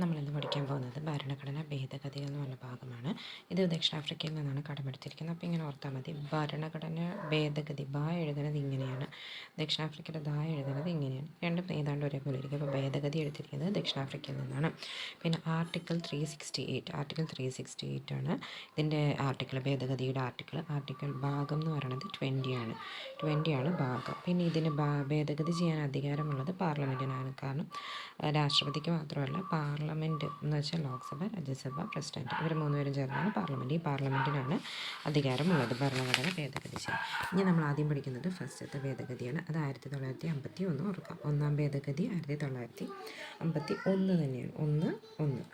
നമ്മളിന്ന് പഠിക്കാൻ പോകുന്നത് ഭരണഘടനാ ഭേദഗതികൾ എന്ന് പറഞ്ഞ ഭാഗമാണ്. ഇത് ദക്ഷിണാഫ്രിക്കയിൽ നിന്നാണ് കടമെടുത്തിരിക്കുന്നത്. അപ്പോൾ ഇങ്ങനെ ഓർത്താൽ മതി, ഭരണഘടന ഭേദഗതി ബാ എഴുതുന്നത് ഇങ്ങനെയാണ്, ദക്ഷിണാഫ്രിക്കയുടെ ദാ എഴുതുന്നത് ഇങ്ങനെയാണ്. രണ്ടും ഏതാണ്ട് ഒരേപോലെ ഇരിക്കും. അപ്പോൾ ഭേദഗതി എടുത്തിരിക്കുന്നത് ദക്ഷിണാഫ്രിക്കയിൽ നിന്നാണ്. പിന്നെ ആർട്ടിക്കിൾ 368 ആണ് ഇതിൻ്റെ ആർട്ടിക്കിൾ, ഭേദഗതിയുടെ ആർട്ടിക്കിൾ ഭാഗം എന്ന് പറയുന്നത് 20 ആണ് ഭാഗം. പിന്നെ ഇതിന് ഭേദഗതി ചെയ്യാൻ അധികാരമുള്ളത് പാർലമെൻറ്റിനാണ്. കാരണം രാഷ്ട്രപതിക്ക് മാത്രമല്ല, പാർലമെൻറ്റ് എന്ന് വെച്ചാൽ ലോക്സഭ, രാജ്യസഭ, പ്രസിഡൻറ്റ്, ഇവർ മൂന്നുപേരും ചേർന്നാണ് പാർലമെൻറ്റ്. ഈ പാർലമെൻറ്റിനാണ് അധികാരമുള്ളത് ഭരണഘടന ഭേദഗതി ചെയ്യാൻ. ഇനി നമ്മൾ ആദ്യം പഠിക്കുന്നത് ഫസ്റ്റത്തെ ഭേദഗതിയാണ്. അത് 1951 ഓർക്കാം. ഒന്നാം ഭേദഗതി 1951 തന്നെയാണ്. 1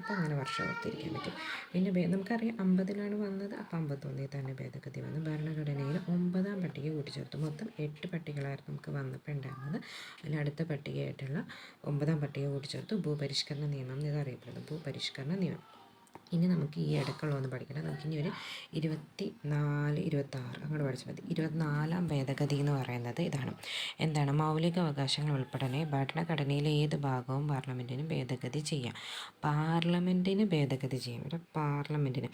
അപ്പോൾ അങ്ങനെ വർഷം ഓർത്തിരിക്കാൻ പറ്റും. പിന്നെ നമുക്കറിയാം 50-ലാണ് വന്നത്, അപ്പോൾ 51 തന്നെ ഭേദഗതി വന്നു. ഭരണഘടനയിൽ 9-ാം പട്ടിക കൂട്ടിച്ചേർത്തു. മൊത്തം 8 പട്ടികകളായിരുന്നു നമുക്ക് വന്നപ്പോൾ ഉണ്ടായിരുന്നത്. അതിൽ അടുത്ത പട്ടികയായിട്ടുള്ള 9-ാം പട്ടിക കൂട്ടിച്ചേർത്തു. ഭൂപരിഷ്കരണ നിയമം എന്നറിയപ്പെടുന്നത് ഭൂപരിഷ്കരണ നിയമം. ഇനി നമുക്ക് ഈ ഇടയ്ക്കുള്ളതൊന്ന് പഠിക്കണം. നമുക്കിനി ഒരു 24, 26 അങ്ങോട്ട് പഠിച്ചാൽ മതി. 24-ാം ഭേദഗതി എന്ന് പറയുന്നത് ഇതാണ്. എന്താണ്? മൗലിക അവകാശങ്ങൾ ഉൾപ്പെടെ ഭരണഘടനയിലെ ഏത് ഭാഗവും പാർലമെൻറ്റിന് ഭേദഗതി ചെയ്യാം. പാർലമെൻറ്റിന് ഭേദഗതി ചെയ്യും. ഇവിടെ പാർലമെൻറ്റിന്,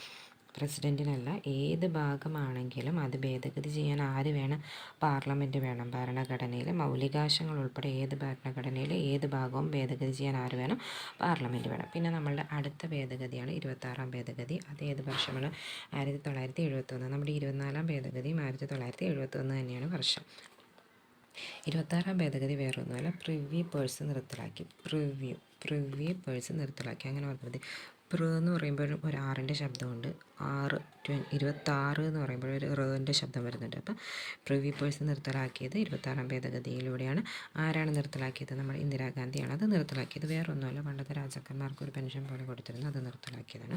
പ്രസിഡൻറ്റിനല്ല. ഏത് ഭാഗമാണെങ്കിലും അത് ഭേദഗതി ചെയ്യാൻ ആര് വേണം? പാർലമെൻറ്റ് വേണം. ഭരണഘടനയിലെ മൗലികാവകാശങ്ങൾ ഉൾപ്പെടെ ഭരണഘടനയിലെ ഏത് ഭാഗവും ഭേദഗതി ചെയ്യാൻ ആര് വേണം? പാർലമെൻറ്റ് വേണം. പിന്നെ നമ്മളുടെ അടുത്ത ഭേദഗതിയാണ് 26-ാം ഭേദഗതി. അത് ഏത് വർഷമാണ്? 1971. നമ്മുടെ 24-ാം ഭേദഗതിയും 1971 തന്നെയാണ് വർഷം. 26-ാം ഭേദഗതി വേറൊന്നുമല്ല, പ്രിവ്യൂ പേഴ്സ് നിർത്തലാക്കി. പ്രിവ്യൂ പേഴ്സ് നിർത്തലാക്കി. അങ്ങനെ പറഞ്ഞാൽ മതി. എന്ന് പറയുമ്പോൾ ഒരു ആറിൻ്റെ ശബ്ദമുണ്ട്, 26 എന്ന് പറയുമ്പോൾ ഒരു റേൻ്റെ ശബ്ദം വരുന്നുണ്ട്. അപ്പം പ്രിവ്യൂ പേഴ്സ് നിർത്തലാക്കിയത് 26-ാം ഭേദഗതിയിലൂടെയാണ്. ആരാണ് നിർത്തലാക്കിയത്? നമ്മുടെ ഇന്ദിരാഗാന്ധിയാണ് അത് നിർത്തലാക്കിയത്. വേറെ ഒന്നുമല്ല, പണ്ടത്തെ രാജാക്കന്മാർക്ക് ഒരു പെൻഷൻ പോലെ കൊടുത്തിരുന്നു, അത് നിർത്തലാക്കിയതാണ്.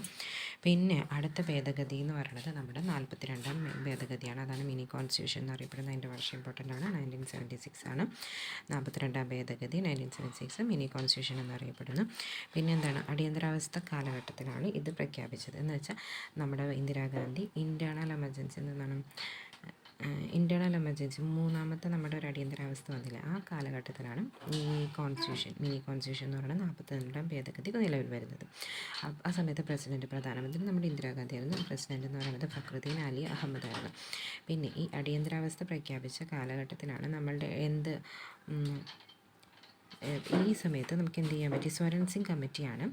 പിന്നെ അടുത്ത ഭേദഗതി എന്ന് പറയുന്നത് നമ്മുടെ 42-ാം ഭേദഗതിയാണ്. അതാണ് മിനി കോൺസ്റ്റിറ്റ്യൂഷൻ എന്നറിയപ്പെടുന്നത്. അതിൻ്റെ വർഷം ഇമ്പോർട്ടൻ്റ് ആണ്. 1976 ആണ് 42-ാം ഭേദഗതി. 1976 മിനി കോൺസ്റ്റിറ്റ്യൂഷൻ എന്നറിയപ്പെടുന്നു. പിന്നെ എന്താണ്? അടിയന്തരാവസ്ഥ കാലഘട്ടത്തിലാണ് ഇത് പ്രഖ്യാപിച്ചത്. എന്ന് വെച്ചാൽ നമ്മുടെ ഇന്ദിരാഗാന്ധി ഇൻറ്റേർണൽ എമർജൻസി മൂന്നാമത്തെ നമ്മുടെ ഒരു അടിയന്തരാവസ്ഥ വന്നില്ല, ആ കാലഘട്ടത്തിലാണ് ഈ മിനി കോൺസ്റ്റിറ്റ്യൂഷൻ എന്ന് പറയുന്നത് 42-ാം ഭേദഗതി നിലവിൽ വരുന്നത്. ആ സമയത്ത് പ്രധാനമന്ത്രി നമ്മുടെ ഇന്ദിരാഗാന്ധി ആയിരുന്നു. പ്രസിഡന്റ് എന്ന് പറയുന്നത് ഫക്രുദ്ദീൻ അലി അഹമ്മദ് ആയിരുന്നു. പിന്നെ ഈ അടിയന്തരാവസ്ഥ പ്രഖ്യാപിച്ച കാലഘട്ടത്തിലാണ് നമ്മളുടെ ഈ സമയത്ത് നമുക്ക് എന്ത് ചെയ്യാൻ പറ്റി? സ്വരൺ സിംഗ് കമ്മിറ്റിയാണ്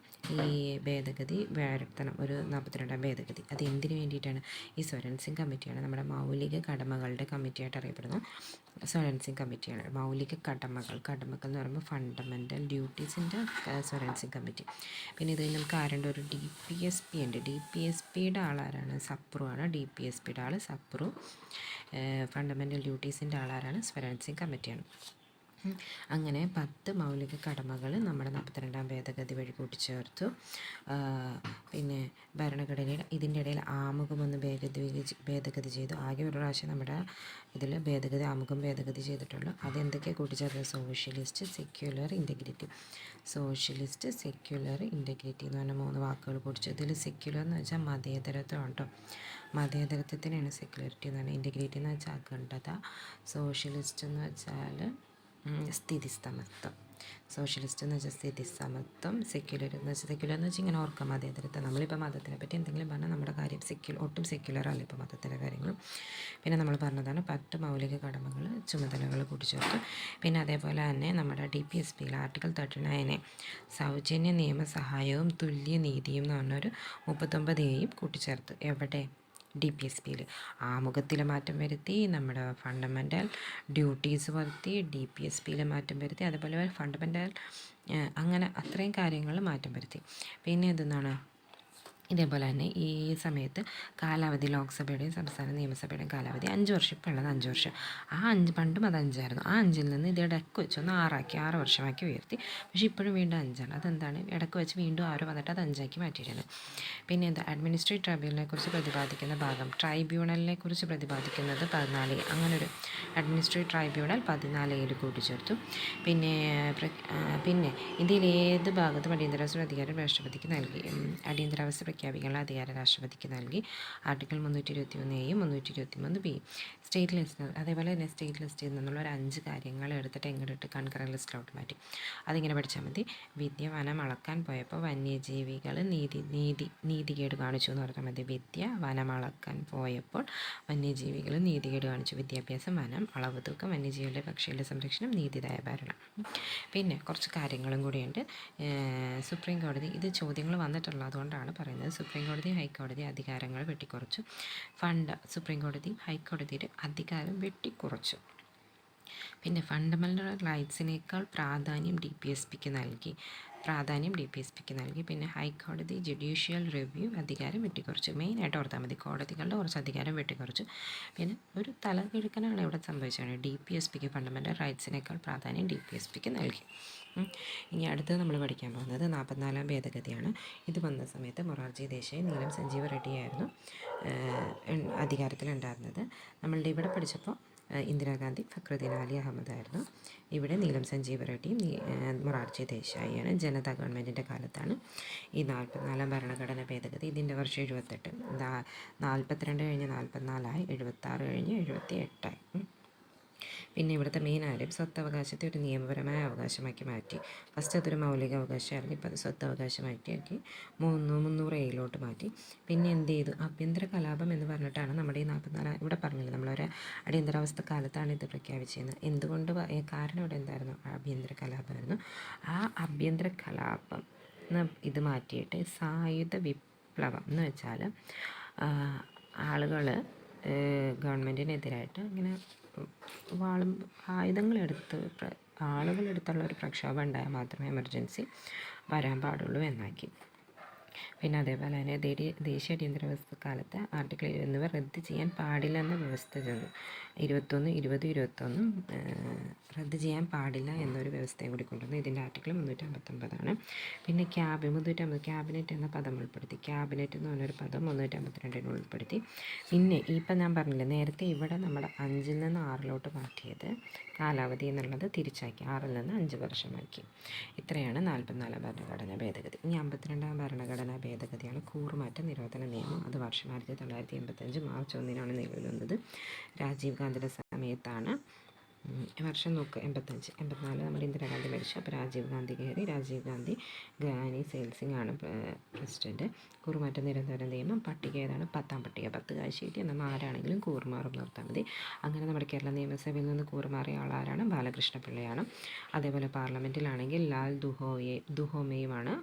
ഈ ഭേദഗതി വരുത്തണം, ഒരു 42-ാം ഭേദഗതി. അത് എന്തിനു വേണ്ടിയിട്ടാണ്? ഈ സ്വരൺ സിംഗ് കമ്മിറ്റിയാണ് നമ്മുടെ മൗലിക കടമകളുടെ കമ്മിറ്റിയായിട്ട് അറിയപ്പെടുന്നത്. സ്വരൺ സിംഗ് കമ്മിറ്റിയാണ് മൗലിക കടമകൾ എന്ന് പറയുമ്പോൾ ഫണ്ടമെൻ്റൽ ഡ്യൂട്ടീസിൻ്റെ സ്വരൺ സിംഗ് കമ്മിറ്റി. പിന്നെ ഇത് നമുക്ക് ആരുണ്ട്? ഒരു DPSP ഉണ്ട്. DPSPയുടെ ആളാരാണ്? സപ്രു ആണ്. DPSPയുടെ ആൾ സപ്രു. ഫണ്ടമെൻ്റൽ ഡ്യൂട്ടീസിൻ്റെ ആളാരാണ്? സ്വരൺ സിംഗ് കമ്മിറ്റിയാണ്. അങ്ങനെ 10 മൗലിക കടമകൾ നമ്മുടെ 42-ാം ഭേദഗതി വഴി കൂട്ടിച്ചേർത്തു. പിന്നെ ഭരണഘടനയുടെ ഇതിൻ്റെ ഇടയിൽ ആമുഖമൊന്ന് ഭേദഗതി ചെയ്തു. ആകെ ഒരു പ്രാവശ്യം നമ്മുടെ ഇതിൽ ആമുഖം ഭേദഗതി ചെയ്തിട്ടുള്ളൂ. അതെന്തൊക്കെയാണ് കൂട്ടിച്ചേർത്തത്? Socialist, secular, integrity. Socialist, secular, integrity എന്ന് പറഞ്ഞ 3 വാക്കുകൾ കൂട്ടിച്ചേർത്തു. ഇതിൽ സെക്യുലർ എന്ന് വെച്ചാൽ മതേതരത്വം കേട്ടോ. മതേതരത്വത്തിനാണ് സെക്യുലറിറ്റി എന്ന് പറഞ്ഞാൽ. ഇൻറ്റഗ്രിറ്റി എന്ന് വെച്ചാൽ അഖണ്ഡത. സോഷ്യലിസ്റ്റ് എന്ന് വെച്ചാൽ സ്ഥിതിസമത്വം. സോഷ്യലിസ്റ്റ് എന്ന് വെച്ചാൽ സ്ഥിതിസമത്വം. സെക്യുലർ എന്ന് വെച്ചാൽ ഇങ്ങനെ ഓർക്കാം, മതേതരത്വം. നമ്മളിപ്പോൾ മതത്തിനെ പറ്റി എന്തെങ്കിലും പറഞ്ഞാൽ നമ്മുടെ കാര്യം ഒട്ടും സെക്യുലറല്ല ഇപ്പോൾ മതത്തിൻ്റെ കാര്യങ്ങളും. പിന്നെ നമ്മൾ പറഞ്ഞതാണ് 10 മൗലിക കടമകൾ, ചുമതലകൾ കൂട്ടിച്ചേർത്തു. പിന്നെ അതേപോലെ തന്നെ നമ്മുടെ DPSPയിൽ ആർട്ടിക്കിൾ 39 സൗജന്യ നിയമസഹായവും തുല്യനീതിയും എന്ന് പറഞ്ഞൊരു 39 കൂട്ടിച്ചേർത്ത്. എവിടെ? DPSPയിൽ ആമുഖത്തിൽ മാറ്റം വരുത്തി, നമ്മുടെ ഫണ്ടമെൻ്റൽ ഡ്യൂട്ടീസ് വരുത്തി, DPSPയിൽ മാറ്റം വരുത്തി, അതേപോലെ ഫണ്ടമെൻ്റൽ അങ്ങനെ അത്രയും കാര്യങ്ങൾ മാറ്റം വരുത്തി. പിന്നെ എന്തെന്നാണ്? ഇതേപോലെ തന്നെ ഈ സമയത്ത് കാലാവധി, ലോക്സഭയുടെയും സംസ്ഥാന നിയമസഭയുടെയും കാലാവധി 5 വർഷം. ഇപ്പോൾ ഉള്ളത് 5 വർഷം. പണ്ടും അത് 5 ആയിരുന്നു. ആ 5-ൽ നിന്ന് ഇത് ഇടയ്ക്ക് വെച്ചൊന്ന് 6 വർഷമാക്കി ഉയർത്തി. പക്ഷേ ഇപ്പോഴും വീണ്ടും 5ആണ്. അതെന്താണ്? ഇടയ്ക്ക് വെച്ച് വീണ്ടും 6 വന്നിട്ട് അത് 5ആക്കി മാറ്റിയിട്ടുണ്ട്. പിന്നെ എന്താ? അഡ്മിനിസ്ട്രേറ്റീവ് ട്രൈബ്യൂണലിനെ കുറിച്ച് പ്രതിപാദിക്കുന്ന ഭാഗം, ട്രൈബ്യൂണലിനെ കുറിച്ച് പ്രതിപാദിക്കുന്നത് 14. അങ്ങനൊരു അഡ്മിനിസ്ട്രേറ്റീവ് ട്രൈബ്യൂണൽ 14 കൂട്ടിച്ചേർത്തു. പിന്നെ ഇതിൽ ഏത് ഭാഗത്തും അടിയന്തരാവസ്ഥ അധികാരം രാഷ്ട്രപതിക്ക് നൽകി. അടിയന്തരാവസ്ഥ പ്രഖ്യാപിക്കാനുള്ള അധികാരം രാഷ്ട്രപതിക്ക് നൽകി. Article 321A-യും 323B. സ്റ്റേറ്റ് ലിസ്റ്റ്, അതേപോലെ തന്നെ സ്റ്റേറ്റ് ലിസ്റ്റിൽ നിന്നുള്ള ഒരു 5 കാര്യങ്ങൾ എടുത്തിട്ട് എങ്ങോട്ട് കൺകറൻറ്റ് ലിസ്റ്റിലോട്ട് മാറ്റി. അതിങ്ങനെ പഠിച്ചാൽ മതി. വിദ്യ വനം അളക്കാൻ പോയപ്പോൾ വന്യജീവികൾ നീതികേട് കാണിച്ചു എന്ന് പറഞ്ഞാൽ മതി. വിദ്യ വനം അളക്കാൻ പോയപ്പോൾ വന്യജീവികൾ നീതികേട് കാണിച്ചു. വിദ്യാഭ്യാസം, വനം, അളവ് തൂക്കം, വന്യജീവികളുടെ പക്ഷികളുടെ സംരക്ഷണം, നീതിദായ ഭരണം. പിന്നെ കുറച്ച് കാര്യങ്ങളും കൂടിയുണ്ട്. സുപ്രീം കോടതി, ഇത് ചോദ്യങ്ങൾ വന്നിട്ടുള്ളത് അതുകൊണ്ടാണ് പറയുന്നത്. സുപ്രീം കോടതി ഹൈക്കോടതി അധികാരങ്ങൾ വെട്ടിക്കുറച്ചു. സുപ്രീം കോടതി ഹൈക്കോടതിയുടെ അധികാരം വെട്ടിക്കുറച്ചു. പിന്നെ ഫണ്ടമെൻ്റൽ റൈറ്റ്സിനേക്കാൾ പ്രാധാന്യം ഡി പി എസ് പിക്ക് നൽകി. പിന്നെ ഹൈക്കോടതി ജുഡീഷ്യൽ റിവ്യൂ അധികാരം വെട്ടിക്കുറച്ചു. മെയിനായിട്ട് ഓർത്താൽ മതി, കോടതികളുടെ കുറച്ച് അധികാരം വെട്ടിക്കുറച്ചു. പിന്നെ ഒരു തലകിഴക്കനാണ് ഇവിടെ സംഭവിച്ചത്. ഡി പി എസ് പിക്ക് ഫണ്ടമെൻ്റൽ റൈറ്റ്സിനേക്കാൾ പ്രാധാന്യം ഡി പി എസ് പിക്ക് നൽകി. ഇനി അടുത്തത് നമ്മൾ പഠിക്കാൻ പോകുന്നത് 44-ാം ഭേദഗതിയാണ്. ഇത് വന്ന സമയത്ത് മൊറാർജി ദേശായി, നീലം സഞ്ജീവ റെഡ്ഡിയായിരുന്നു അധികാരത്തിലുണ്ടായിരുന്നത്. നമ്മളുടെ ഇവിടെ പഠിച്ചപ്പോൾ ഇന്ദിരാഗാന്ധി, ഫക്രുദ്ദീൻ അലി അഹമ്മദ് ആയിരുന്നു. ഇവിടെ നീലം സഞ്ജീവ റെഡ്ഡിയും മൊറാർജി ദേശായിയാണ്. ജനതാ ഗവൺമെൻറ്റിൻ്റെ കാലത്താണ് ഈ 44-ാം ഭരണഘടനാ ഭേദഗതി. ഇതിൻ്റെ വർഷം 78. 42 കഴിഞ്ഞ് 44 76 കഴിഞ്ഞ് 78. പിന്നെ ഇവിടുത്തെ മെയിൻ കാര്യം സ്വത്തവകാശത്തെ ഒരു നിയമപരമായ അവകാശമാക്കി മാറ്റി. ഫസ്റ്റ് അതൊരു മൗലിക അവകാശമായിരുന്നു, ഇപ്പോൾ അത് സ്വത്തവകാശമാക്കിയാക്കി 300A മാറ്റി. പിന്നെ എന്ത് ചെയ്തു, ആഭ്യന്തര കലാപം എന്ന് പറഞ്ഞിട്ടാണ് നമ്മുടെ ഈ 44 ഇവിടെ പറഞ്ഞില്ല, നമ്മളൊരു അടിയന്തരാവസ്ഥ കാലത്താണ് ഇത് പ്രഖ്യാപിച്ചിരുന്നത്. എന്തുകൊണ്ട്, കാരണം ഇവിടെ എന്തായിരുന്നു, ആഭ്യന്തര കലാപമായിരുന്നു. ആ ആഭ്യന്തര കലാപം ഇത് മാറ്റിയിട്ട് സായുധ വിപ്ലവം എന്ന് വെച്ചാൽ ആളുകൾ ഗവൺമെൻറ്റിനെതിരായിട്ട് ഇങ്ങനെ ആളുകളെടുത്തുള്ള ഒരു പ്രക്ഷോഭം ഉണ്ടായാൽ മാത്രമേ എമർജൻസി വരാൻ പാടുള്ളൂ എന്നാക്കി. പിന്നെ അതേപോലെ തന്നെ ദേശീയ അടിയന്തരാവസ്ഥ കാലത്ത് ആർട്ടിക്കിൾ 20 എന്നിവ റദ്ദ് ചെയ്യാൻ പാടില്ലെന്ന വ്യവസ്ഥ ചെന്നു. 21, 20, 21 റദ്ദ് ചെയ്യാൻ പാടില്ല എന്നൊരു വ്യവസ്ഥയും കൂടി കൊണ്ടുവന്നു. ഇതിൻ്റെ ആർട്ടിക്കിൾ 359. പിന്നെ 350 ക്യാബിനറ്റ് എന്ന പദം ഉൾപ്പെടുത്തി. ക്യാബിനറ്റ് എന്ന് പറഞ്ഞൊരു പദം 352 ഉൾപ്പെടുത്തി. പിന്നെ ഇപ്പം ഞാൻ പറഞ്ഞില്ലേ നേരത്തെ, ഇവിടെ നമ്മുടെ 5 നിന്ന് 6 മാറ്റിയത് കാലാവധി എന്നുള്ളത് തിരിച്ചാക്കി, 6 നിന്ന് 5 വർഷമാക്കി. ഇത്രയാണ് 44-ാം ഭരണഘടനാ ഭേദഗതി. ഇനി 52-ാം ഭരണഘടനാ ഭേദഗതിയാണ് കൂറുമാറ്റ നിരോധന നിയമം. അത് വർഷം 1985 മാർച്ച് 1 നിലവിൽ വന്നത്. രാജീവ് ഗാന്ധിയുടെ സമയത്താണ്. വർഷം നോക്കുക, 85, 84 നമ്മുടെ ഇന്ദിരാഗാന്ധി മരിച്ചു. അപ്പോൾ രാജീവ് ഗാന്ധി കയറി. രാജീവ് ഗാന്ധി, ഗാനി സെയിൽ സിംഗ് ആണ് പ്രസിഡൻറ്റ്. കൂറുമാറ്റ നിരോധന നിയമം. പട്ടിക ഏതാണ്, 10ാം പട്ടിക. 10 കാശ് കിട്ടി. നമ്മൾ ആരാണെങ്കിലും കൂറുമാറും നിർത്താൻ മതി. അങ്ങനെ നമ്മുടെ കേരള നിയമസഭയിൽ നിന്ന് കൂറുമാറിയ ആളാരാണ്, ബാലകൃഷ്ണപിള്ളയാണ്. അതേപോലെ പാർലമെൻറ്റിലാണെങ്കിൽ ലാൽ ദുഹോമയുമാണ്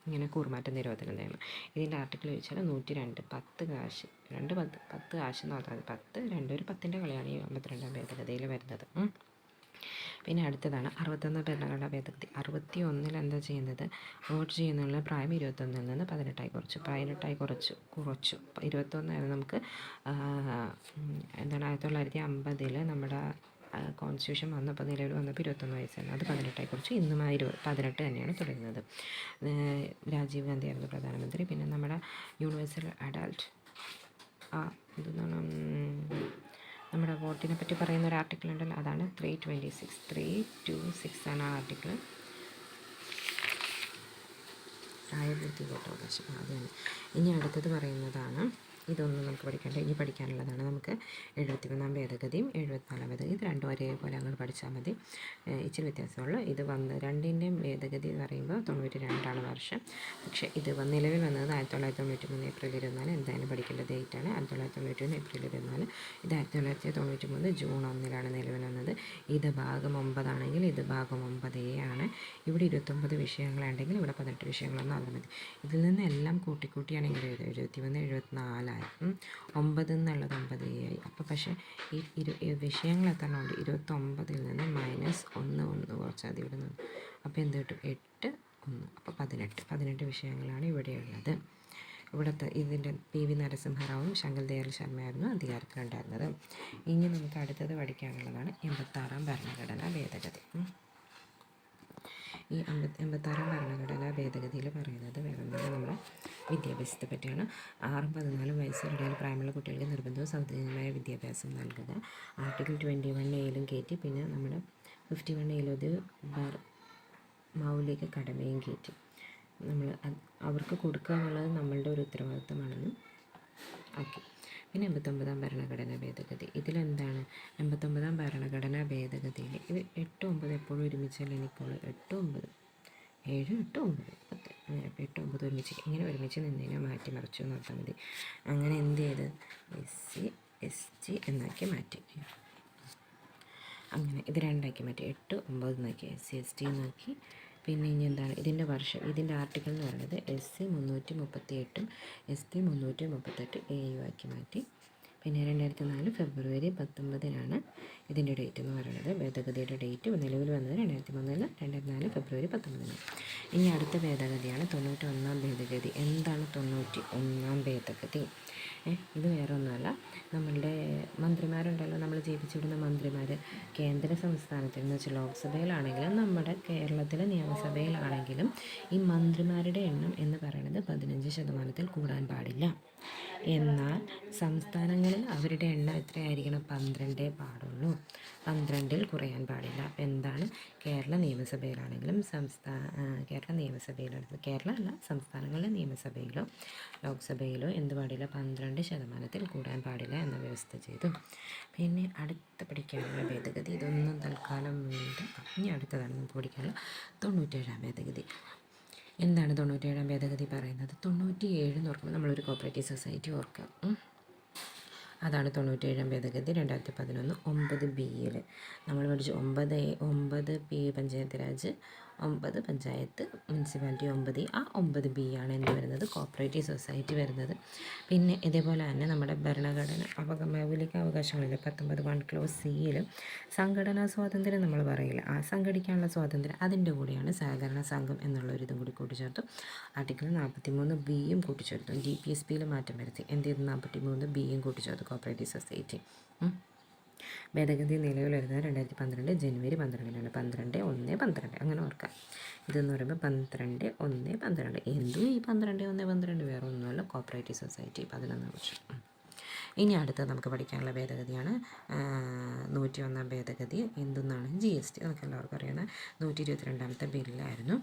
ഇങ്ങനെ കൂറുമാറ്റ നിരോധന നിയമം. ഇതിൻ്റെ ആർട്ടിക്കിൾ ചോദിച്ചാൽ 102. 10 കാശ് 10 കാശ് എന്ന് പറഞ്ഞാൽ 10 2 ഒരു 10ൻ്റെ കളിയാണ് ഈ 52-ാം ഭേദഗതിയിൽ വരുന്നത്. പിന്നെ അടുത്തതാണ് 61-ാം ഭരണഘടനാ ഭേദഗതി. 61-ൽ എന്താ ചെയ്യുന്നത്, വോട്ട് ചെയ്യുന്നുള്ള പ്രായം 21-ൽ നിന്ന് 18 കുറച്ചു. 21 നമുക്ക് എന്താണ് 1950 നമ്മുടെ കോൺസ്റ്റിറ്റ്യൂഷൻ വന്നപ്പോൾ നിലവിൽ വന്നപ്പോൾ 21 വയസ്സാണ്. അത് 18 കുറച്ച്. ഇന്നും 18 തന്നെയാണ് തുടരുന്നത്. രാജീവ് ഗാന്ധി ആയിരുന്നു പ്രധാനമന്ത്രി. പിന്നെ നമ്മുടെ യൂണിവേഴ്സൽ അഡൾട്ട് എന്താണ് നമ്മുടെ വോട്ടിനെ പറ്റി പറയുന്ന ഒരു ആർട്ടിക്കിൾ ഉണ്ടല്ലോ, അതാണ് 326 ആണ് ആ ആർട്ടിക്കിൾ. പ്രായപൂർത്തി വോട്ടവകാശം അത് തന്നെ. ഇനി അടുത്തത് പറയുന്നതാണ്, ഇതൊന്നും നമുക്ക് പഠിക്കേണ്ട, ഇനി പഠിക്കാനുള്ളതാണ് നമുക്ക് 71-ാം ഭേദഗതിയും 74-ാം ഭേദഗതി. ഇത് രണ്ടും ഒരേപോലെ അങ്ങോട്ട് പഠിച്ചാൽ മതി. ഇച്ചിരി വ്യത്യാസമുള്ളൂ. ഇത് രണ്ടിൻ്റെയും ഭേദഗതി എന്ന് പറയുമ്പോൾ 92 വർഷം. പക്ഷേ ഇത് നിലവിൽ വന്നത് 1993 ഏപ്രിൽ 24. എന്തായാലും പഠിക്കേണ്ട ഡേറ്റാണ് 1991 ഏപ്രിൽ 24. ഇത് 1993 ജൂൺ 1 നിലവിൽ വന്നത്. ഇത് ഭാഗം 9 ആണെങ്കിൽ ഇത് ഭാഗം 9A ആണ്. ഇവിടെ 29 വിഷയങ്ങളുണ്ടെങ്കിൽ ഇവിടെ 18 വിഷയങ്ങളൊന്നും ആകാൻ മതി. ഇതിൽ നിന്ന് എല്ലാം കൂട്ടിയാണെങ്കിൽ 71, 74 9 എന്നുള്ളത് 9A ആയി. അപ്പോൾ പക്ഷേ ഈ വിഷയങ്ങൾ എത്ര ഉണ്ട്, 29-ൽ നിന്ന് -1 കുറച്ചാൽ മതി ഇവിടെ നിന്ന്. അപ്പോൾ എന്ത് കിട്ടും, 8, 1 അപ്പോൾ 18 വിഷയങ്ങളാണ് ഇവിടെയുള്ളത്. ഇവിടുത്തെ ഇതിൻ്റെ PV നരസിംഹറാവും ശങ്കർ ദയാൽ ശർമ്മയായിരുന്നു അധികാരത്തിലുണ്ടായിരുന്നത്. ഇനി നമുക്ക് അടുത്തത് പഠിക്കാനുള്ളതാണ് 86-ാം ഭരണഘടനാ ഭേദഗതി. ഈ 86-ാം ഭരണഘടനാ ഭേദഗതിയിൽ പറയുന്നത് വേറൊന്നുമില്ല, നമ്മുടെ വിദ്യാഭ്യാസത്തെ പറ്റിയാണ്. 6-14 വയസ്സിനിടയിൽ പ്രായമുള്ള കുട്ടികൾക്ക് നിർബന്ധവും സൗജന്യമായ വിദ്യാഭ്യാസം നൽകുക. ആർട്ടിക്കിൾ 21A കയറ്റി. പിന്നെ നമ്മുടെ 51A ഇത് മൗലിക കടമയും കയറ്റി. നമ്മൾ അവർക്ക് കൊടുക്കുക എന്നുള്ളത് നമ്മളുടെ ഒരു ഉത്തരവാദിത്തമാണെന്ന് ആക്കി. പിന്നെ 89-ാം ഭരണഘടനാ ഭേദഗതി. ഇതിലെന്താണ് 89-ാം ഭരണഘടനാ ഭേദഗതിയിൽ ഇത് 8, 9 എപ്പോഴും ഒരുമിച്ചല്ലേ എനിക്കുള്ളൂ. 8, 9, 7, 8, 9, 10 അങ്ങനെ 8, 9 ഒരുമിച്ച് ഇങ്ങനെ ഒരുമിച്ച് നിന്നതിനെ മാറ്റിമറിച്ചു എന്ന് ഓർത്താൽ മതി. അങ്ങനെ എന്ത് ചെയ്ത് SC ST എന്നാക്കി മാറ്റി. അങ്ങനെ ഇത് രണ്ടാക്കി മാറ്റി. 8, 9 എന്നാക്കി, SC ST എന്നാക്കി. പിന്നെ ഇനി എന്താണ് ഇതിൻ്റെ വർഷം, ഇതിൻ്റെ ആർട്ടിക്കിൾ എന്ന് പറയുന്നത് SC 338 ST 338 AU ആക്കി മാറ്റി. പിന്നെ 2004 ഫെബ്രുവരി 19 ഇതിൻ്റെ ഡേറ്റ് എന്ന് പറയുന്നത്. ഭേദഗതിയുടെ ഡേറ്റ് നിലവിൽ വന്നത് 2003 2004 ഫെബ്രുവരി 19. ഇനി അടുത്ത ഭേദഗതിയാണ് 91-ാം ഭേദഗതി. എന്താണ് 91-ാം ഭേദഗതി? ഇത് വേറെ ഒന്നുമല്ല, നമ്മളുടെ മന്ത്രിമാരുണ്ടല്ലോ, നമ്മൾ ജയിപ്പിച്ചിടുന്ന മന്ത്രിമാർ കേന്ദ്ര സംസ്ഥാനത്തിൽ എന്ന് വെച്ചാൽ ലോക്സഭയിലാണെങ്കിലും നമ്മുടെ കേരളത്തിലെ നിയമസഭയിലാണെങ്കിലും ഈ മന്ത്രിമാരുടെ എണ്ണം എന്ന് പറയുന്നത് 15% കൂടാൻ പാടില്ല. എന്നാൽ സംസ്ഥാനങ്ങളിൽ അവരുടെ എണ്ണം എത്രയായിരിക്കണം? 12 പാടുള്ളൂ. 12-ൽ കുറയാൻ പാടില്ല. അപ്പോൾ എന്താണ്, കേരള നിയമസഭയിലാണെങ്കിലും കേരള നിയമസഭയിലാണെങ്കിലും കേരള അല്ല സംസ്ഥാനങ്ങളിലെ നിയമസഭയിലോ ലോക്സഭയിലോ എന്ത് പാടില്ല? 12% കൂടാൻ പാടില്ല എന്ന വ്യവസ്ഥ ചെയ്തു. പിന്നെ അടുത്ത പഠിക്കാനുള്ള ഭേദഗതി, ഇതൊന്നും തൽക്കാലം വേണ്ട. ഇനി അടുത്തതാണ് നമുക്ക് പഠിക്കാനുള്ള 97-ാം ഭേദഗതി. എന്താണ് 97-ാം ഭേദഗതി പറയുന്നത്? 97 എന്ന് ഓർക്കുമ്പോൾ നമ്മളൊരു കോപ്പറേറ്റീവ് സൊസൈറ്റി ഓർക്കുക. അതാണ് 97-ാം ഭേദഗതി. 2011 9B നമ്മൾ പഠിച്ചു. 9B പഞ്ചായത്ത് രാജ്, 9 പഞ്ചായത്ത് മുനിസിപ്പാലിറ്റി, 9 ആ 9B ആണ് എന്ത് വരുന്നത്? കോപ്പറേറ്റീവ് സൊസൈറ്റി വരുന്നത്. പിന്നെ ഇതേപോലെ തന്നെ നമ്മുടെ ഭരണഘടന മൗലിക അവകാശങ്ങളിലെ 19 ക്ലോസ് C സംഘടനാ സ്വാതന്ത്ര്യം നമ്മൾ പറയില്ല, ആ സംഘടിക്കാനുള്ള സ്വാതന്ത്ര്യം അതിൻ്റെ കൂടെയാണ് സഹകരണ സംഘം എന്നുള്ളൊരിതും കൂടി കൂട്ടിച്ചേർത്തു. ആർട്ടിക്കിൾ 43B കൂട്ടിച്ചേർത്തു. DPSPയിൽ മാറ്റം വരുത്തി. എന്ത് ചെയ്തു? 43B കൂട്ടിച്ചേർത്തു കോപ്പറേറ്റീവ് സൊസൈറ്റി. ഭേദഗതി നിലവിൽ വരുന്നത് 2012 ജനുവരി 12 12, 1, 12 അങ്ങനെ ഓർക്കാം. ഇതെന്ന് പറയുമ്പോൾ 12, 1, 12 എന്തും ഈ 12, 1, 12 വേറെ ഒന്നുമല്ല, കോപ്പറേറ്റീവ് സൊസൈറ്റി 11 വർഷം. ഇനി അടുത്തത് നമുക്ക് പഠിക്കാനുള്ള ഭേദഗതിയാണ് 101-ാം ഭേദഗതി. എന്തെന്നാണ്? GST. നമുക്ക് എല്ലാവർക്കും അറിയാവുന്ന 122-ാമത്തെ ബില്ലായിരുന്നു.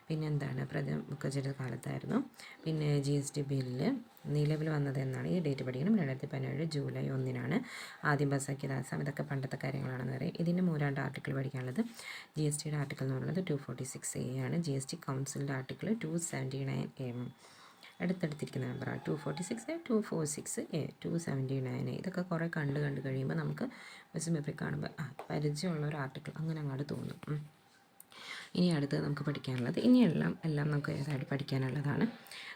പിന്നെ എന്താണ്? മുഖ്യജന കാലത്തായിരുന്നു. പിന്നെ GST ബില്ല് നിലവിൽ വന്നത് എന്നാണ്? ഈ ഡേറ്റ് പഠിക്കണം. 2017 ജൂലൈ 1 ആദ്യം പാസ്സാക്കിയത്. ആസാം. ഇതൊക്കെ പണ്ടത്തെ കാര്യങ്ങളാണെന്ന് പറയും. ഇതിന് 3 ആർട്ടിക്കിൾ പഠിക്കാനുള്ളത്. GSTയുടെ ആർട്ടിക്കിൾ എന്ന് പറയുന്നത് 246A ആണ്. GST കൗൺസിലിൻ്റെ ആർട്ടിക്കിൾ 279A. അടുത്തടുത്തിരിക്കുന്ന നമ്പറാണ് 246A, 246A, 279A. ഇതൊക്കെ കുറേ കണ്ട് കഴിയുമ്പോൾ നമുക്ക് ക്വസ്റ്റ്യൻ പേപ്പറിൽ കാണുമ്പോൾ പരിചയമുള്ള ഒരു ആർട്ടിക്കിൾ അങ്ങനെ അങ്ങോട്ട് തോന്നും. ഇനി അടുത്തത് നമുക്ക് പഠിക്കാനുള്ളത്, ഇനിയെല്ലാം നമുക്ക് ഏതായിട്ട് പഠിക്കാനുള്ളതാണ്.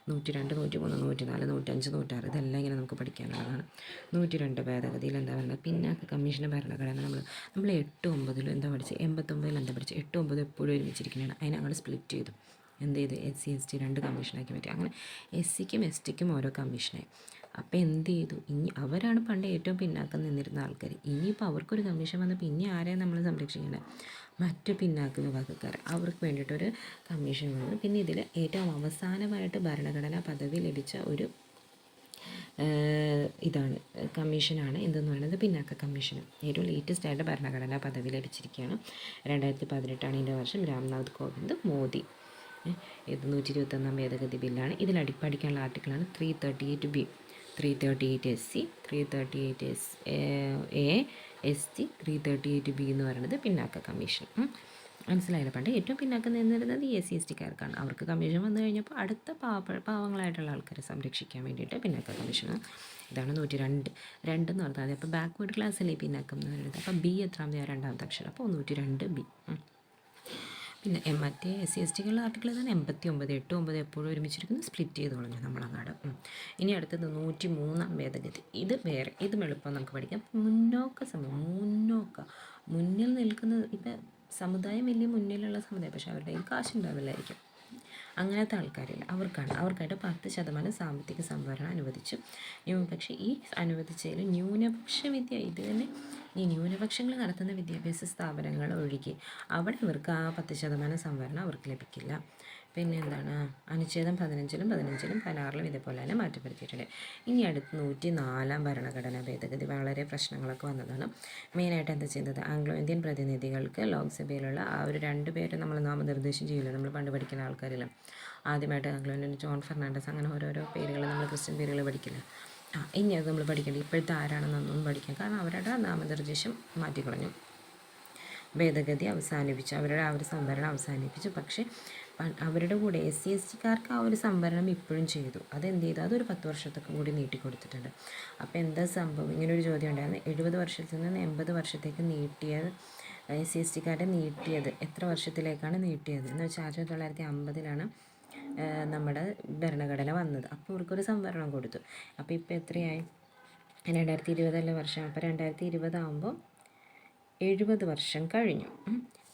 102, 103, 104, 105, 106 ഇതെല്ലാം ഇങ്ങനെ നമുക്ക് പഠിക്കാനുള്ളതാണ്. 102 ഭേദഗതിയിൽ എന്താ പറയുന്നത്? പിന്നാക്ക കമ്മീഷൻ്റെ ഭരണഘടന നമ്മൾ 8, 9 എന്താ പഠിച്ചത്? 89-ൽ എന്താ പഠിച്ചത്? 8, 9 എപ്പോഴും ഒരുമിച്ചിരിക്കുന്നതാണ്. അതിനെ അങ്ങോട്ട് സ്പ്ലിറ്റ് ചെയ്തു. എന്ത് ചെയ്ത്? SC ST 2 കമ്മീഷനാക്കി പറ്റി. അങ്ങനെ SCക്കും STക്കും ഓരോ കമ്മീഷനായി. അപ്പോൾ എന്ത് ചെയ്തു? ഇനി അവരാണ് പണ്ട് ഏറ്റവും പിന്നാക്കം നിന്നിരുന്ന ആൾക്കാർ. ഇനിയിപ്പോൾ അവർക്കൊരു കമ്മീഷൻ വന്നപ്പോൾ ഇനി ആരെയാണ് നമ്മൾ സംരക്ഷിക്കേണ്ടത്? മറ്റു പിന്നാക്ക വിഭാഗക്കാർ. അവർക്ക് വേണ്ടിയിട്ടൊരു കമ്മീഷൻ വന്നു. പിന്നെ ഇതിൽ ഏറ്റവും അവസാനമായിട്ട് ഭരണഘടനാ പദവി ലഭിച്ച ഒരു ഇതാണ് കമ്മീഷനാണ് എന്തെന്ന് പറയുന്നത്? പിന്നാക്ക കമ്മീഷൻ. ഏറ്റവും ലേറ്റസ്റ്റ് ആയിട്ട് ഭരണഘടനാ പദവി ലഭിച്ചിരിക്കുകയാണ്. 2018 ഇതിൻ്റെ വർഷം. രാംനാഥ് കോവിന്ദ് മോദി. ഇത് 121-ാം ഭേദഗതി ബില്ലാണ്. ഇതിൽ പഠിക്കാനുള്ള ആർട്ടിക്കിളാണ് 338B, 338 SC, 338 A, ST, 338B എന്ന് പറയുന്നത് പിന്നാക്ക കമ്മീഷൻ. മനസ്സിലായില്ല? പണ്ട് ഏറ്റവും പിന്നാക്കം നിന്നിരുന്നത് SC STക്കാർക്കാണ്. അവർക്ക് കമ്മീഷൻ വന്നു കഴിഞ്ഞപ്പോൾ അടുത്ത പാവങ്ങളായിട്ടുള്ള ആൾക്കാരെ സംരക്ഷിക്കാൻ വേണ്ടിയിട്ട് പിന്നാക്ക കമ്മീഷൻ. ഇതാണ് 102 എന്ന് പറഞ്ഞാൽ അപ്പോൾ ബാക്ക്വേർഡ് ക്ലാസ്സല്ലേ പിന്നാക്കം എന്ന് പറയുന്നത്. അപ്പോൾ B എത്രാമത്തെ? 2ാമത്തെ അക്ഷരം. അപ്പോൾ 102B. പിന്നെ മറ്റേ SC STക്കുള്ള ആർട്ടിക്കിൾ തന്നെ 89, 8, 9 എപ്പോഴും ഒരുമിച്ചിരിക്കുന്നു, സ്പ്ലിറ്റ് ചെയ്ത് കളഞ്ഞു നമ്മളങ്ങാട്. ഇനി അടുത്തത് 103-ാം ഭേദഗതി. ഇത് വേറെ, ഇതും എളുപ്പം നമുക്ക് പഠിക്കാം. മുന്നിൽ നിൽക്കുന്നത് ഇപ്പം സമുദായം വലിയ മുന്നിലുള്ള സമുദായം, പക്ഷേ അവരുടെ കയ്യിൽ കാശുണ്ടാവില്ലായിരിക്കും. അങ്ങനത്തെ ആൾക്കാരില്ല, അവർക്കായിട്ട് 10% സാമ്പത്തിക സംവരണം അനുവദിച്ചു. പക്ഷേ ഈ അനുവദിച്ചതിൽ ഇത് തന്നെ ഈ ന്യൂനപക്ഷങ്ങൾ നടത്തുന്ന വിദ്യാഭ്യാസ സ്ഥാപനങ്ങൾ ഒഴികെ അവിടെ ഇവർക്ക് ആ 10% സംവരണം അവർക്ക് ലഭിക്കില്ല. പിന്നെ എന്താണ് അനുച്ഛേദം 15-ലും 16-ലും ഇതേപോലെ തന്നെ മാറ്റപ്പെടുത്തിയിട്ടുണ്ട്. ഇനി അടുത്ത് 104-ാം ഭരണഘടനാ ഭേദഗതി വളരെ പ്രശ്നങ്ങളൊക്കെ വന്നതാണ്. മെയിനായിട്ട് എന്താ ചെയ്യുന്നത്, ആംഗ്ലോ ഇന്ത്യൻ പ്രതിനിധികൾക്ക് ലോക്സഭയിലുള്ള ആ ഒരു 2 പേരെ നമ്മൾ നാമനിർദ്ദേശം ചെയ്യില്ല, നമ്മൾ പണ്ട് പഠിക്കുന്ന ആൾക്കാരില്ല. ആദ്യമായിട്ട് ആംഗ്ലോ ഇന്ത്യൻ ജോൺ ഫെർണാണ്ടസ്, അങ്ങനെ ഓരോരോ പേരുകൾ നമ്മൾ ക്രിസ്ത്യൻ പേരുകൾ പഠിക്കില്ല. ഇനി അത് നമ്മൾ പഠിക്കേണ്ടത് ഇപ്പോഴത്തെ ആരാണെന്നൊന്നും പഠിക്കാം, കാരണം അവരുടെ നാമനിർദ്ദേശം മാറ്റിക്കളഞ്ഞു, ഭേദഗതി അവസാനിപ്പിച്ചു, അവരുടെ ആ ഒരു സംവരണം അവസാനിപ്പിച്ചു. പക്ഷേ അവരുടെ കൂടെ SC/STക്കാർക്ക് ആ ഒരു സംവരണം ഇപ്പോഴും ചെയ്തു. അതെന്ത് ചെയ്തു, അതൊരു 10 വർഷത്തേക്കും കൂടി നീട്ടിക്കൊടുത്തിട്ടുണ്ട്. അപ്പോൾ എന്താ സംഭവം, ഇങ്ങനൊരു ചോദ്യം ഉണ്ടായിരുന്നു. 70 വർഷത്തിൽ നിന്ന് 80 വർഷത്തേക്ക് നീട്ടിയത്, SC/STക്കാരുടെ നീട്ടിയത് എത്ര വർഷത്തിലേക്കാണ് നീട്ടിയത് എന്ന് വെച്ചാൽ 1950-ലാണ് നമ്മുടെ ഭരണഘടന വന്നത്. അപ്പോൾ ഇവർക്കൊരു സംവരണം കൊടുത്തു. അപ്പോൾ ഇപ്പോൾ എത്രയായി, 2020 വർഷം. അപ്പോൾ 2020 ആകുമ്പോൾ 70 വർഷം കഴിഞ്ഞു.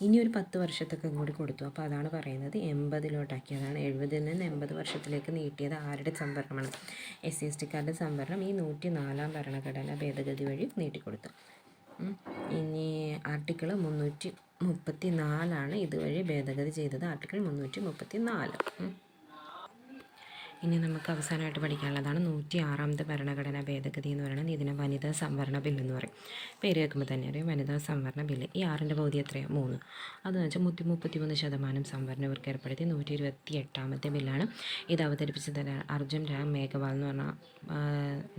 ഇനിയൊരു 10 വർഷത്തൊക്കെ കൂടി കൊടുത്തു. അപ്പോൾ അതാണ് പറയുന്നത് 80-ലോട്ടാക്കി. അതാണ് 70-ൽ നിന്ന് 80 വർഷത്തിലേക്ക് നീട്ടിയത്. ആരുടെ സംവരണമാണ്, SC/STക്കാരുടെ സംവരണം ഈ 104-ാം ഭരണഘടനാ ഭേദഗതി വഴി നീട്ടിക്കൊടുത്തു. ഇനി ആർട്ടിക്കിൾ 334 ഇതുവഴി ഭേദഗതി ചെയ്തത്, ആർട്ടിക്കിൾ 334. ഇനി നമുക്ക് അവസാനമായിട്ട് പഠിക്കാനുള്ളതാണ് 106-ാമത്തെ ഭരണഘടനാ ഭേദഗതി എന്ന് പറയുന്നത്. ഇതിനെ വനിതാ സംവരണ ബില്ല് എന്ന് പറയും. പേര് കേൾക്കുമ്പോൾ തന്നെ അറിയാം, വനിതാ സംവരണ ബില്ല്. ഈ 6-ൻ്റെ പകുതി എത്രയാണ്, 3. അതെന്ന് വെച്ചാൽ 33% സംവരണം ഇവർക്ക് ഏർപ്പെടുത്തി. 128-ാമത്തെ ബില്ലാണ്. ഇത് അവതരിപ്പിച്ചത് അർജുൻ രാം മേഘവാൾ എന്ന് പറഞ്ഞ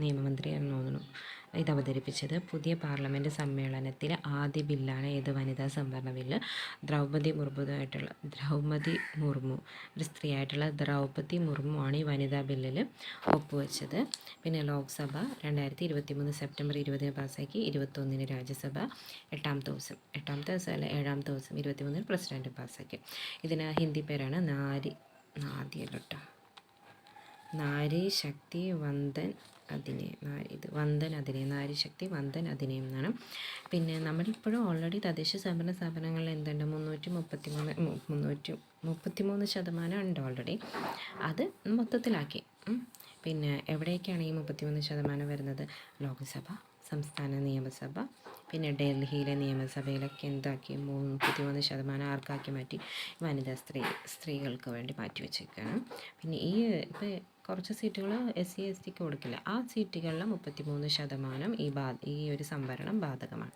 നിയമമന്ത്രിയാണെന്ന് തോന്നുന്നു ഇത് അവതരിപ്പിച്ചത്. പുതിയ പാർലമെൻറ്റ് സമ്മേളനത്തിലെ ആദ്യ ബില്ലാണ് ഇത്, വനിതാ സംവരണ ബില്ല്. ദ്രൗപദി മുർമു ഒരു സ്ത്രീയായിട്ടുള്ള ദ്രൗപദി മുർമു ആണ് ഈ വനിതാ ബില്ലിൽ ഒപ്പുവെച്ചത്. പിന്നെ ലോക്സഭ 2023 സെപ്റ്റംബർ 20 പാസ്സാക്കി, 21 രാജ്യസഭ, 7ാമത്തെ ദിവസം 23 പ്രസിഡന്റ് പാസ്സാക്കി. ഇതിന് ഹിന്ദി പേരാണ് നാരി ശക്തി വന്ദൻ അധിനിയം. നാരി ശക്തി വന്ദൻ അധിനിയം എന്നാണ്. പിന്നെ നമ്മളിപ്പോഴും ഓൾറെഡി തദ്ദേശ സ്വയംഭരണ സ്ഥാപനങ്ങളിൽ എന്തുണ്ട്, 333% ഉണ്ട് ഓൾറെഡി. അത് മൊത്തത്തിലാക്കി. പിന്നെ എവിടേക്കാണ് ഈ 33% വരുന്നത്, ലോക്സഭ, സംസ്ഥാന നിയമസഭ, പിന്നെ ഡൽഹിയിലെ നിയമസഭയിലൊക്കെ എന്താക്കി, 33% ആർക്കാക്കി മാറ്റി, വനിതാ സ്ത്രീകൾക്ക് വേണ്ടി മാറ്റി വെച്ചേക്കാണ്. പിന്നെ ഈ ഇപ്പോൾ കുറച്ച് സീറ്റുകൾ SC/STക്ക് കൊടുക്കില്ല, ആ സീറ്റുകളിൽ 33% ഈ ഒരു സംവരണം ബാധകമാണ്.